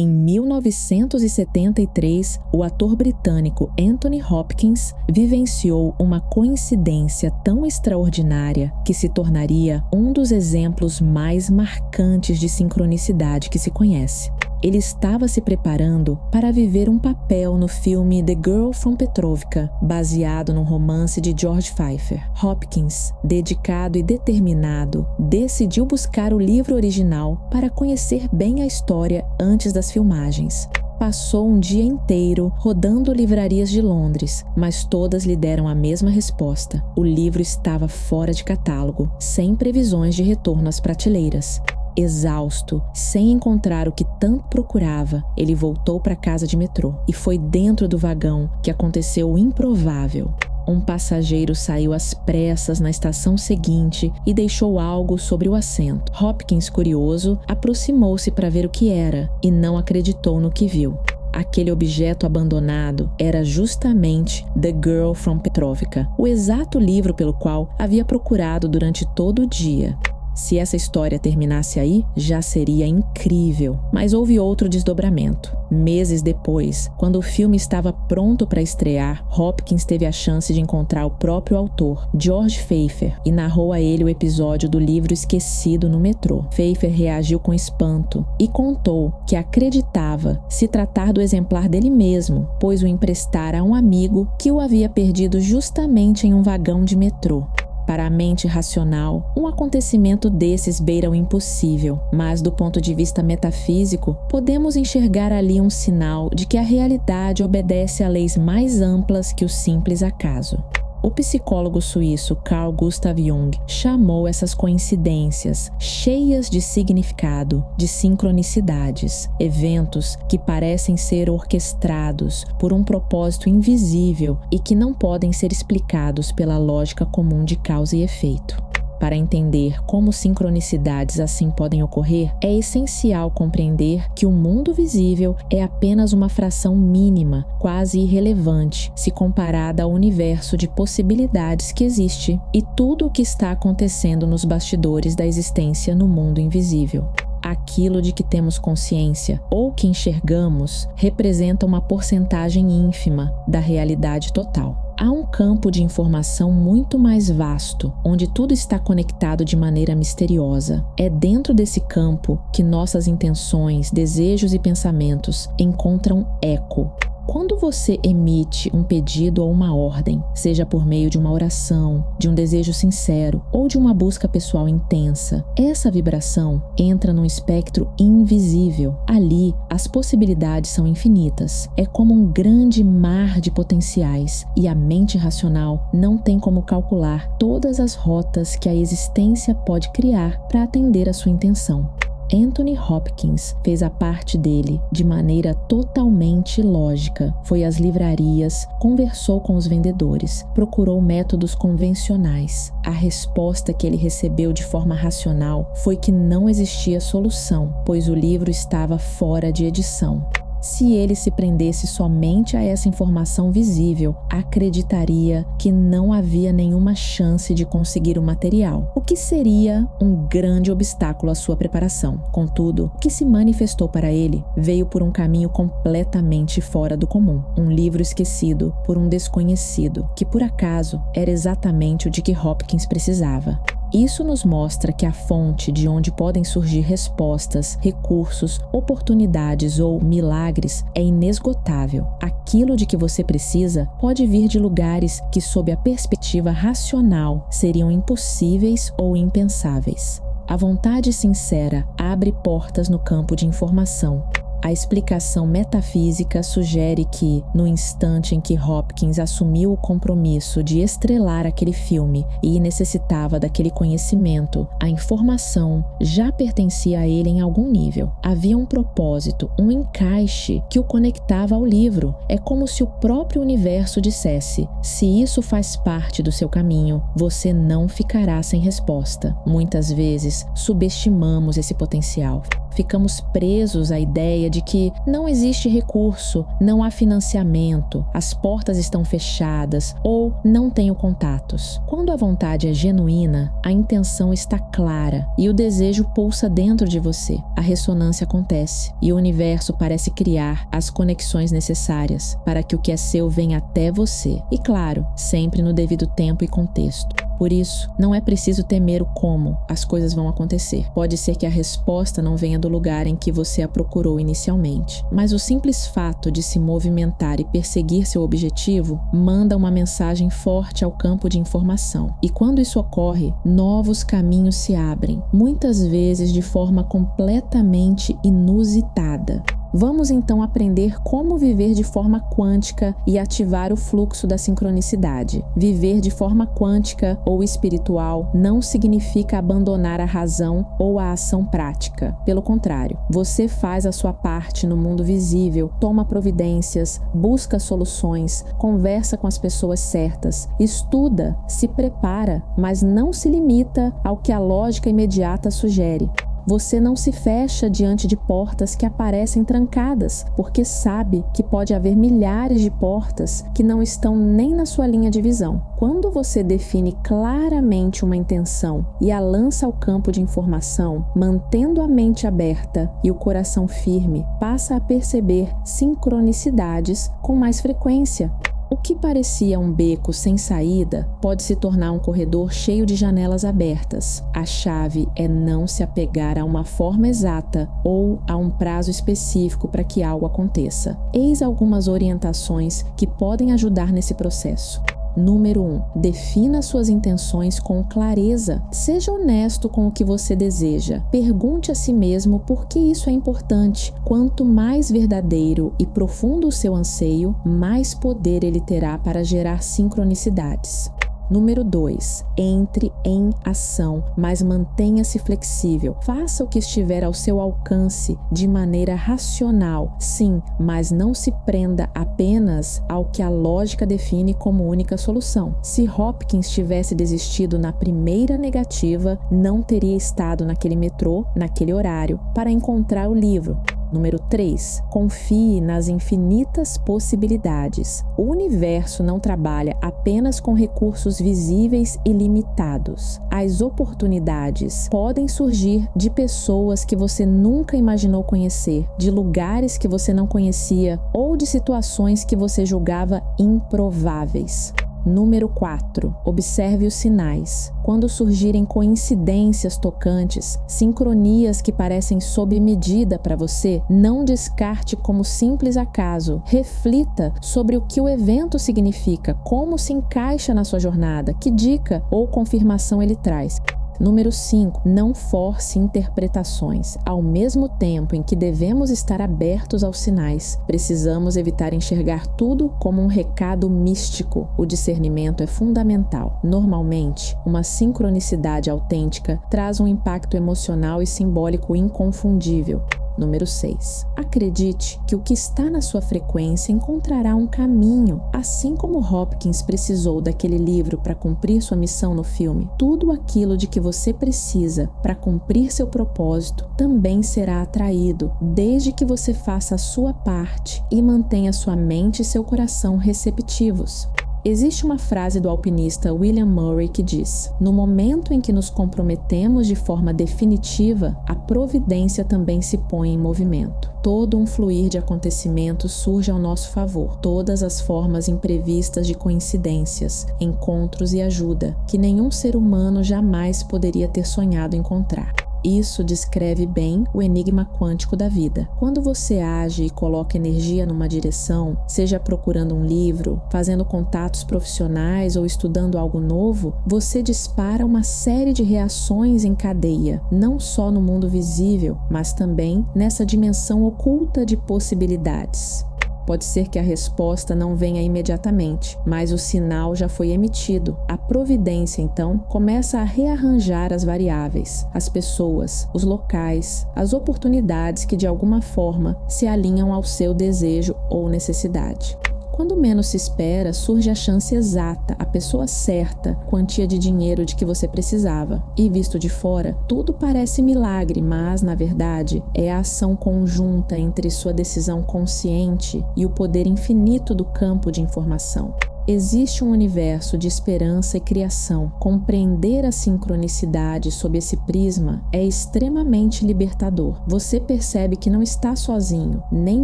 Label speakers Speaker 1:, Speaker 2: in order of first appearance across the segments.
Speaker 1: Em 1973, o ator britânico Anthony Hopkins vivenciou uma coincidência tão extraordinária que se tornaria um dos exemplos mais marcantes de sincronicidade que se conhece. Ele estava se preparando para viver um papel no filme The Girl from Petrovka, baseado num romance de George Pfeiffer. Hopkins, dedicado e determinado, decidiu buscar o livro original para conhecer bem a história antes das filmagens. Passou um dia inteiro rodando livrarias de Londres, mas todas lhe deram a mesma resposta. O livro estava fora de catálogo, sem previsões de retorno às prateleiras. Exausto, sem encontrar o que tanto procurava, ele voltou para a casa de metrô e foi dentro do vagão que aconteceu o improvável. Um passageiro saiu às pressas na estação seguinte e deixou algo sobre o assento. Hopkins, curioso, aproximou-se para ver o que era e não acreditou no que viu. Aquele objeto abandonado era justamente The Girl from Petrovka, o exato livro pelo qual havia procurado durante todo o dia. Se essa história terminasse aí, já seria incrível. Mas houve outro desdobramento. Meses depois, quando o filme estava pronto para estrear, Hopkins teve a chance de encontrar o próprio autor, George Pfeiffer, e narrou a ele o episódio do livro esquecido no metrô. Pfeiffer reagiu com espanto e contou que acreditava se tratar do exemplar dele mesmo, pois o emprestara a um amigo que o havia perdido justamente em um vagão de metrô. Para a mente racional, um acontecimento desses beira o impossível, mas do ponto de vista metafísico, podemos enxergar ali um sinal de que a realidade obedece a leis mais amplas que o simples acaso. O psicólogo suíço Carl Gustav Jung chamou essas coincidências cheias de significado, de sincronicidades, eventos que parecem ser orquestrados por um propósito invisível e que não podem ser explicados pela lógica comum de causa e efeito. Para entender como sincronicidades assim podem ocorrer, é essencial compreender que o mundo visível é apenas uma fração mínima, quase irrelevante, se comparada ao universo de possibilidades que existe e tudo o que está acontecendo nos bastidores da existência no mundo invisível. Aquilo de que temos consciência ou que enxergamos representa uma porcentagem ínfima da realidade total. Há um campo de informação muito mais vasto, onde tudo está conectado de maneira misteriosa. É dentro desse campo que nossas intenções, desejos e pensamentos encontram eco. Quando você emite um pedido ou uma ordem, seja por meio de uma oração, de um desejo sincero ou de uma busca pessoal intensa, essa vibração entra num espectro invisível. Ali, as possibilidades são infinitas. É como um grande mar de potenciais e a mente racional não tem como calcular todas as rotas que a existência pode criar para atender a sua intenção. Anthony Hopkins fez a parte dele de maneira totalmente lógica. Foi às livrarias, conversou com os vendedores, procurou métodos convencionais. A resposta que ele recebeu de forma racional foi que não existia solução, pois o livro estava fora de edição. Se ele se prendesse somente a essa informação visível, acreditaria que não havia nenhuma chance de conseguir o material, o que seria um grande obstáculo à sua preparação. Contudo, o que se manifestou para ele veio por um caminho completamente fora do comum. Um livro esquecido por um desconhecido, que por acaso era exatamente o de que Hopkins precisava. Isso nos mostra que a fonte de onde podem surgir respostas, recursos, oportunidades ou milagres é inesgotável. Aquilo de que você precisa pode vir de lugares que, sob a perspectiva racional, seriam impossíveis ou impensáveis. A vontade sincera abre portas no campo de informação. A explicação metafísica sugere que, no instante em que Hopkins assumiu o compromisso de estrelar aquele filme e necessitava daquele conhecimento, a informação já pertencia a ele em algum nível. Havia um propósito, um encaixe que o conectava ao livro. É como se o próprio universo dissesse: se isso faz parte do seu caminho, você não ficará sem resposta. Muitas vezes subestimamos esse potencial. ficamos presos à ideia de que não existe recurso, não há financiamento, as portas estão fechadas ou não tenho contatos. Quando a vontade é genuína, a intenção está clara e o desejo pulsa dentro de você. A ressonância acontece e o universo parece criar as conexões necessárias para que o que é seu venha até você. E claro, sempre no devido tempo e contexto. Por isso, não é preciso temer o como as coisas vão acontecer. Pode ser que a resposta não venha do lugar em que você a procurou inicialmente, mas o simples fato de se movimentar e perseguir seu objetivo manda uma mensagem forte ao campo de informação. E quando isso ocorre, novos caminhos se abrem, muitas vezes de forma completamente inusitada. Vamos então aprender como viver de forma quântica e ativar o fluxo da sincronicidade. Viver de forma quântica ou espiritual não significa abandonar a razão ou a ação prática. Pelo contrário, você faz a sua parte no mundo visível, toma providências, busca soluções, conversa com as pessoas certas, estuda, se prepara, mas não se limita ao que a lógica imediata sugere. Você não se fecha diante de portas que aparecem trancadas, porque sabe que pode haver milhares de portas que não estão nem na sua linha de visão. Quando você define claramente uma intenção e a lança ao campo de informação, mantendo a mente aberta e o coração firme, passa a perceber sincronicidades com mais frequência. O que parecia um beco sem saída pode se tornar um corredor cheio de janelas abertas. A chave é não se apegar a uma forma exata ou a um prazo específico para que algo aconteça. Eis algumas orientações que podem ajudar nesse processo. Número 1. Defina suas intenções com clareza. Seja honesto com o que você deseja. Pergunte a si mesmo por que isso é importante. Quanto mais verdadeiro e profundo o seu anseio, mais poder ele terá para gerar sincronicidades. Número 2. Entre em ação, mas mantenha-se flexível. Faça o que estiver ao seu alcance de maneira racional, sim, mas não se prenda apenas ao que a lógica define como única solução. Se Hopkins tivesse desistido na primeira negativa, não teria estado naquele metrô, naquele horário, para encontrar o livro. Número 3. Confie nas infinitas possibilidades. O universo não trabalha apenas com recursos visíveis e limitados. As oportunidades podem surgir de pessoas que você nunca imaginou conhecer, de lugares que você não conhecia ou de situações que você julgava improváveis. Número 4. Observe os sinais. Quando surgirem coincidências tocantes, sincronias que parecem sob medida para você, não descarte como simples acaso. Reflita sobre o que o evento significa, como se encaixa na sua jornada, que dica ou confirmação ele traz. Número 5. Não force interpretações. Ao mesmo tempo em que devemos estar abertos aos sinais, precisamos evitar enxergar tudo como um recado místico. O discernimento é fundamental. Normalmente, uma sincronicidade autêntica traz um impacto emocional e simbólico inconfundível. Número 6. Acredite que o que está na sua frequência encontrará um caminho. Assim como Hopkins precisou daquele livro para cumprir sua missão no filme, tudo aquilo de que você precisa para cumprir seu propósito também será atraído, desde que você faça a sua parte e mantenha sua mente e seu coração receptivos. Existe uma frase do alpinista William Murray que diz: no momento em que nos comprometemos de forma definitiva, a providência também se põe em movimento. Todo um fluir de acontecimentos surge ao nosso favor, todas as formas imprevistas de coincidências, encontros e ajuda, que nenhum ser humano jamais poderia ter sonhado encontrar. Isso descreve bem o enigma quântico da vida. Quando você age e coloca energia numa direção, seja procurando um livro, fazendo contatos profissionais ou estudando algo novo, você dispara uma série de reações em cadeia, não só no mundo visível, mas também nessa dimensão oculta de possibilidades. Pode ser que a resposta não venha imediatamente, mas o sinal já foi emitido. A providência, então, começa a rearranjar as variáveis, as pessoas, os locais, as oportunidades que de alguma forma se alinham ao seu desejo ou necessidade. Quando menos se espera, surge a chance exata, a pessoa certa, quantia de dinheiro de que você precisava. E visto de fora, tudo parece milagre, mas, na verdade, é a ação conjunta entre sua decisão consciente e o poder infinito do campo de informação. Existe um universo de esperança e criação. Compreender a sincronicidade sob esse prisma é extremamente libertador. Você percebe que não está sozinho, nem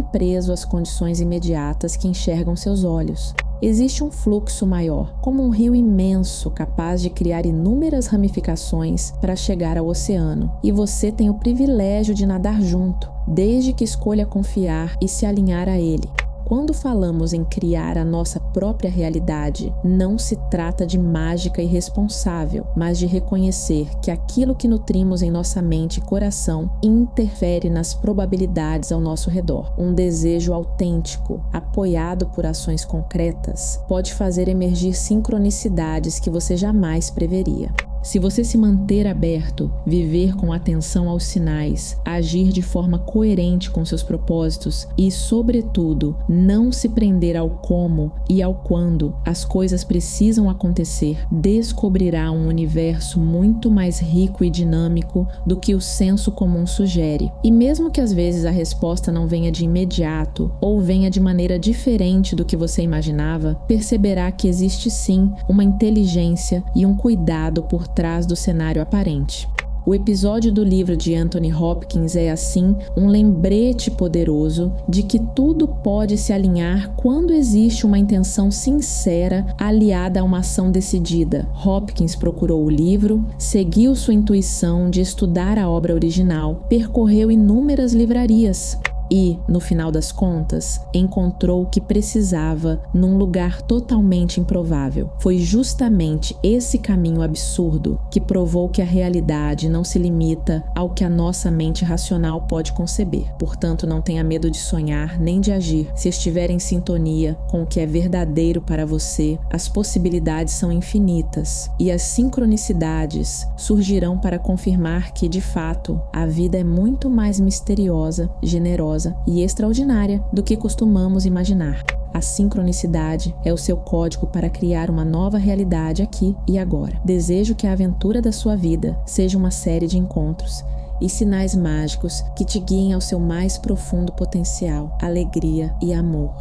Speaker 1: preso às condições imediatas que enxergam seus olhos. Existe um fluxo maior, como um rio imenso capaz de criar inúmeras ramificações para chegar ao oceano, e você tem o privilégio de nadar junto, desde que escolha confiar e se alinhar a ele. Quando falamos em criar a nossa própria realidade, não se trata de mágica irresponsável, mas de reconhecer que aquilo que nutrimos em nossa mente e coração interfere nas probabilidades ao nosso redor. Um desejo autêntico, apoiado por ações concretas, pode fazer emergir sincronicidades que você jamais preveria. Se você se manter aberto, viver com atenção aos sinais, agir de forma coerente com seus propósitos e, sobretudo, não se prender ao como e ao quando as coisas precisam acontecer, descobrirá um universo muito mais rico e dinâmico do que o senso comum sugere. E mesmo que às vezes a resposta não venha de imediato ou venha de maneira diferente do que você imaginava, perceberá que existe sim uma inteligência e um cuidado por trás do cenário aparente. O episódio do livro de Anthony Hopkins é, assim, um lembrete poderoso de que tudo pode se alinhar quando existe uma intenção sincera aliada a uma ação decidida. Hopkins procurou o livro, seguiu sua intuição de estudar a obra original, percorreu inúmeras livrarias e, no final das contas, encontrou o que precisava num lugar totalmente improvável. Foi justamente esse caminho absurdo que provou que a realidade não se limita ao que a nossa mente racional pode conceber. Portanto, não tenha medo de sonhar nem de agir. Se estiver em sintonia com o que é verdadeiro para você, as possibilidades são infinitas e as sincronicidades surgirão para confirmar que, de fato, a vida é muito mais misteriosa, generosa e extraordinária do que costumamos imaginar. A sincronicidade é o seu código para criar uma nova realidade aqui e agora. Desejo que a aventura da sua vida seja uma série de encontros e sinais mágicos que te guiem ao seu mais profundo potencial, alegria e amor.